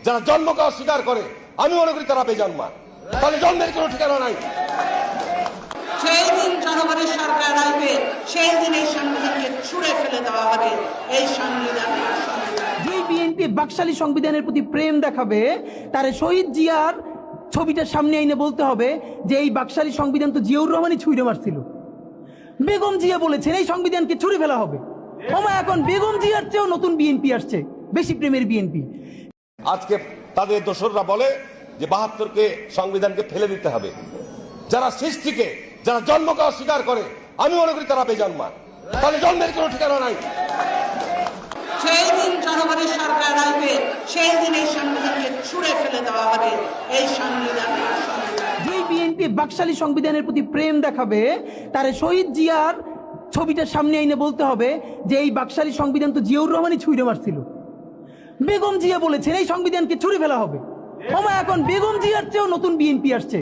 যারা জন্মকে অস্বীকার করে আমি মনে করি তারা বেজন্মা, তাহলে জন্মের কোনো ঠিকানা নাই। সেই দিন জনগণের সরকার আসবে, সেই দিন এই সংবিধানকে ছুঁড়ে ফেলে দেওয়া হবে। এই সংবিধান যে বিএনপি বাকশালী সংবিধানের প্রতি প্রেম দেখাবে তারে শহীদ জিয়ার ছবিটা সামনে এনে বলতে হবে যে এই বাকশালী সংবিধান তো জিয়াউর রহমানই ছুঁড়ে মারছিল। বেগম জিয়া বলেছেন এই সংবিধানকে ছুঁড়ে ফেলা হবে। এখন বেগম জিয়ার চেয়েও নতুন বিএনপি আসছে, বেশি প্রেমের বিএনপি। আজকে তাদের দোসররা বলে যে ৭২কে সংবিধানকে ফেলে দিতে হবে। যারা সৃষ্টিকে, যারা জন্মকে অস্বীকার করে আমি মনে করি তারা বেজন্মা, তাহলে জন্মের কোনো ঠিকানা নাই। সেই দিন জনগণের সরকার আসবে, সেই দিন এই সংবিধানকে ছুঁড়ে ফেলে দেওয়া হবে। এই সংবিধান যে বিএনপি বাকশালী সংবিধানের প্রতি প্রেম দেখাবে তারে শহীদ জিয়ার ছবিটা সামনে এনে বলতে হবে যে এই বাকশালী সংবিধান তো জিয়াউর রহমানই ছুঁড়ে মারছিল। বেগম জিয়া বলেছেন এই সংবিধানকে ছুঁড়ে ফেলা হবে। এখন বেগম জিয়ার চেয়েও নতুন বিএনপি আসছে।